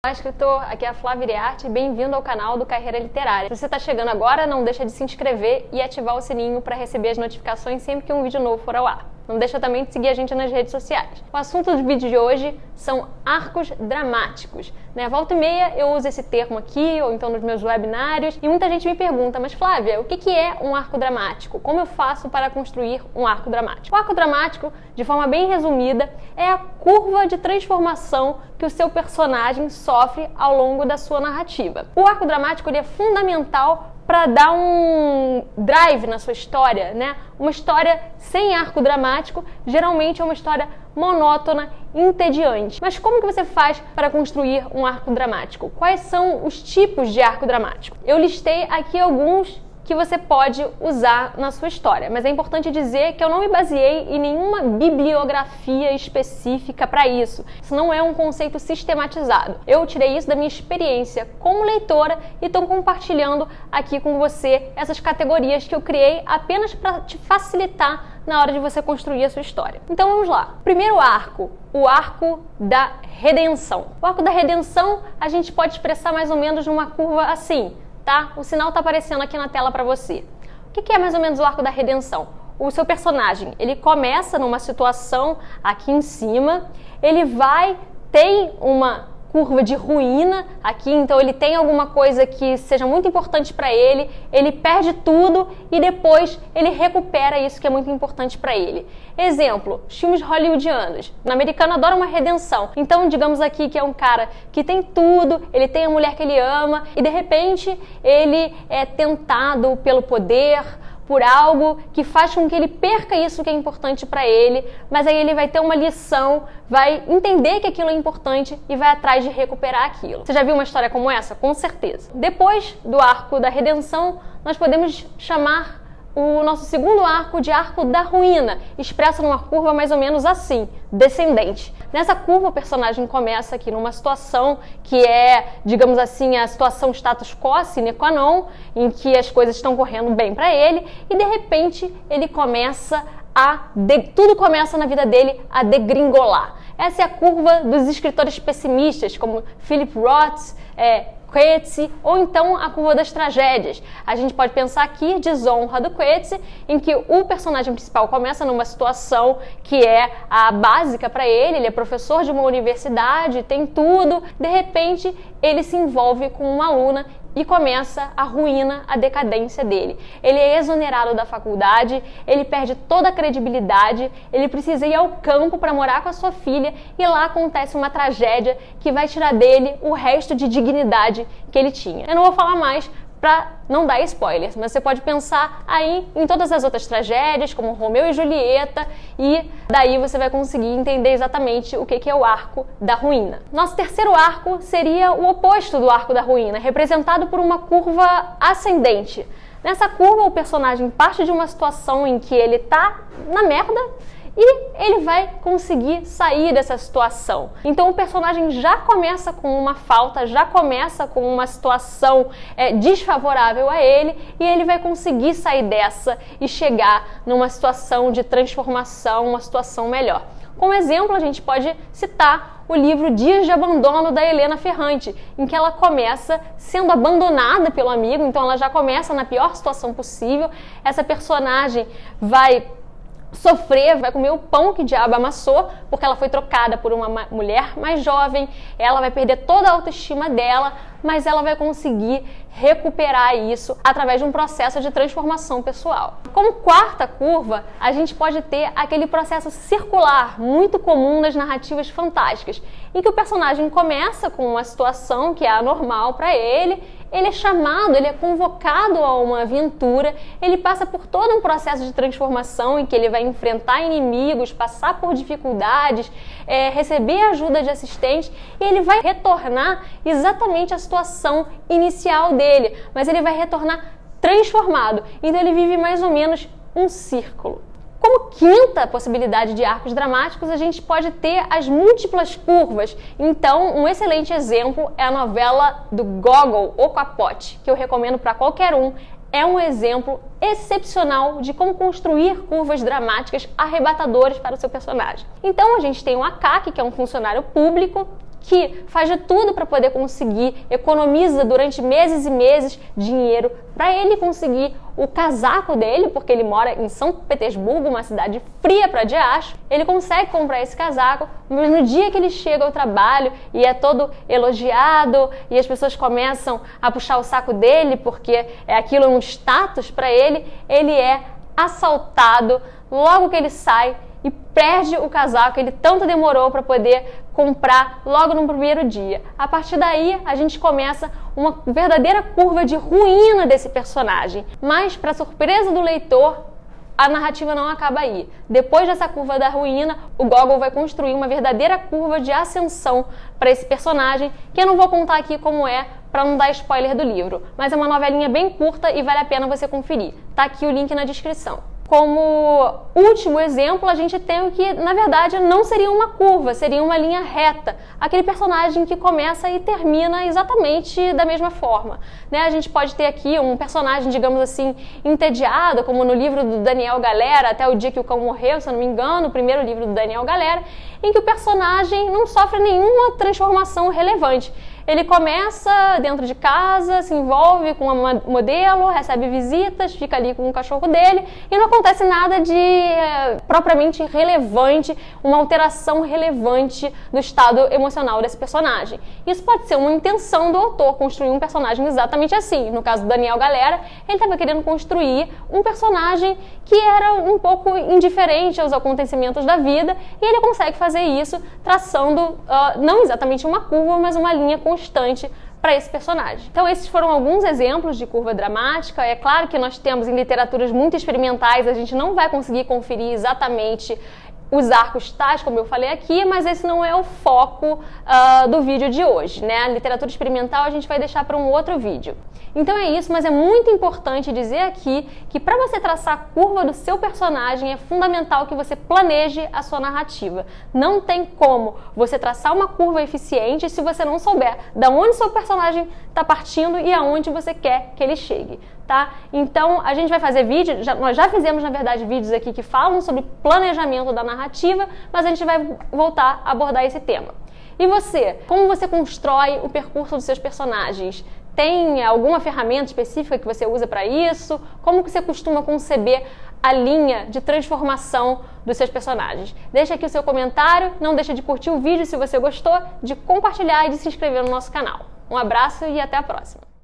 Olá, escritor, aqui é a Flávia Iriarte e bem-vindo ao canal do Carreira Literária. Se você está chegando agora, não deixa de se inscrever e ativar o sininho para receber as notificações sempre que um vídeo novo for ao ar. Não deixa também de seguir a gente nas redes sociais. O assunto do vídeo de hoje são arcos dramáticos. Volta e meia eu uso esse termo aqui, ou então nos meus webinários, e muita gente me pergunta, mas Flávia, o que é um arco dramático? Como eu faço para construir um arco dramático? O arco dramático, de forma bem resumida, é a curva de transformação que o seu personagem sofre ao longo da sua narrativa. O arco dramático ele é fundamental para dar um drive na sua história, Uma história sem arco dramático geralmente é uma história monótona, entediante. Mas como que você faz para construir um arco dramático? Quais são os tipos de arco dramático? Eu listei aqui alguns que você pode usar na sua história, mas é importante dizer que eu não me baseei em nenhuma bibliografia específica para isso. Isso não é um conceito sistematizado. Eu tirei isso da minha experiência como leitora e estou compartilhando aqui com você essas categorias que eu criei apenas para te facilitar na hora de você construir a sua história. Então vamos lá. Primeiro arco, o arco da redenção. O arco da redenção a gente pode expressar mais ou menos numa curva assim, tá? O sinal está aparecendo aqui na tela para você. O que é mais ou menos o arco da redenção? O seu personagem, ele começa numa situação aqui em cima, tem uma curva de ruína aqui, então ele tem alguma coisa que seja muito importante para ele, ele perde tudo e depois ele recupera isso que é muito importante para ele. Exemplo, filmes hollywoodianos. No americano adora uma redenção. Então, digamos aqui que é um cara que tem tudo, ele tem a mulher que ele ama e de repente ele é tentado pelo poder, por algo que faz com que ele perca isso que é importante para ele, mas aí ele vai ter uma lição, vai entender que aquilo é importante e vai atrás de recuperar aquilo. Você já viu uma história como essa? Com certeza. Depois do arco da redenção, nós podemos chamar o nosso segundo arco de arco da ruína, expresso numa curva mais ou menos assim, descendente. Nessa curva, o personagem começa aqui numa situação que é, digamos assim, a situação status quo, sine qua non, em que as coisas estão correndo bem para ele, e de repente ele começa tudo começa na vida dele a degringolar. Essa é a curva dos escritores pessimistas, como Philip Roth, Coetzee, ou então a curva das tragédias. A gente pode pensar aqui Desonra do Coetzee, em que o personagem principal começa numa situação que é a básica para ele é professor de uma universidade, tem tudo, de repente ele se envolve com uma aluna e começa a ruína, a decadência dele. Ele é exonerado da faculdade, ele perde toda a credibilidade, ele precisa ir ao campo para morar com a sua filha e lá acontece uma tragédia que vai tirar dele o resto de dignidade que ele tinha. Eu não vou falar mais para não dar spoilers, mas você pode pensar aí em todas as outras tragédias, como Romeu e Julieta, e daí você vai conseguir entender exatamente o que é o arco da ruína. Nosso terceiro arco seria o oposto do arco da ruína, representado por uma curva ascendente. Nessa curva, o personagem parte de uma situação em que ele tá na merda, e ele vai conseguir sair dessa situação. Então o personagem já começa com uma falta, já começa com uma situação desfavorável a ele, e ele vai conseguir sair dessa e chegar numa situação de transformação, uma situação melhor. Como exemplo, a gente pode citar o livro Dias de Abandono, da Helena Ferrante, em que ela começa sendo abandonada pelo amigo, então ela já começa na pior situação possível. Essa personagem vai sofrer, vai comer o pão que o diabo amassou, porque ela foi trocada por uma mulher mais jovem, ela vai perder toda a autoestima dela, mas ela vai conseguir recuperar isso através de um processo de transformação pessoal. Como quarta curva, a gente pode ter aquele processo circular, muito comum nas narrativas fantásticas, em que o personagem começa com uma situação que é anormal para ele é chamado, ele é convocado a uma aventura, ele passa por todo um processo de transformação em que ele vai enfrentar inimigos, passar por dificuldades, receber ajuda de assistentes, e ele vai retornar exatamente à situação inicial dele, mas ele vai retornar transformado. Então ele vive mais ou menos um círculo. Como quinta possibilidade de arcos dramáticos, a gente pode ter as múltiplas curvas. Então, um excelente exemplo é a novela do Gogol, O Capote, que eu recomendo para qualquer um. É um exemplo excepcional de como construir curvas dramáticas arrebatadoras para o seu personagem. Então, a gente tem o Akaki, que é um funcionário público, que faz de tudo para poder conseguir, economiza durante meses e meses dinheiro para ele conseguir o casaco dele, porque ele mora em São Petersburgo, uma cidade fria para diacho. Ele consegue comprar esse casaco, mas no dia que ele chega ao trabalho e é todo elogiado e as pessoas começam a puxar o saco dele porque é aquilo um status para ele, ele é assaltado logo que ele sai e perde o casaco que ele tanto demorou para poder comprar logo no primeiro dia. A partir daí, a gente começa uma verdadeira curva de ruína desse personagem. Mas, para surpresa do leitor, a narrativa não acaba aí. Depois dessa curva da ruína, o Gogol vai construir uma verdadeira curva de ascensão para esse personagem, que eu não vou contar aqui como é, para não dar spoiler do livro. Mas é uma novelinha bem curta e vale a pena você conferir. Tá aqui o link na descrição. Como último exemplo, a gente tem o que, na verdade, não seria uma curva, seria uma linha reta. Aquele personagem que começa e termina exatamente da mesma forma. Né? A gente pode ter aqui um personagem, digamos assim, entediado, como no livro do Daniel Galera, Até o Dia que o Cão Morreu, se eu não me engano, o primeiro livro do Daniel Galera, em que o personagem não sofre nenhuma transformação relevante. Ele começa dentro de casa, se envolve com uma modelo, recebe visitas, fica ali com o cachorro dele e não acontece nada de propriamente relevante, uma alteração relevante do estado emocional desse personagem. Isso pode ser uma intenção do autor, construir um personagem exatamente assim. No caso do Daniel Galera, ele estava querendo construir um personagem que era um pouco indiferente aos acontecimentos da vida e ele consegue fazer isso traçando não exatamente uma curva, mas uma linha constante para esse personagem. Então esses foram alguns exemplos de curva dramática. É claro que nós temos em literaturas muito experimentais, a gente não vai conseguir conferir exatamente os arcos tais, como eu falei aqui, mas esse não é o foco do vídeo de hoje, né? A literatura experimental a gente vai deixar para um outro vídeo. Então é isso, mas é muito importante dizer aqui que para você traçar a curva do seu personagem é fundamental que você planeje a sua narrativa. Não tem como você traçar uma curva eficiente se você não souber de onde seu personagem está partindo e aonde você quer que ele chegue. Tá? Então, a gente vai fazer vídeo, nós já fizemos, na verdade, vídeos aqui que falam sobre planejamento da narrativa, mas a gente vai voltar a abordar esse tema. E você? Como você constrói o percurso dos seus personagens? Tem alguma ferramenta específica que você usa para isso? Como que você costuma conceber a linha de transformação dos seus personagens? Deixa aqui o seu comentário, não deixa de curtir o vídeo se você gostou, de compartilhar e de se inscrever no nosso canal. Um abraço e até a próxima!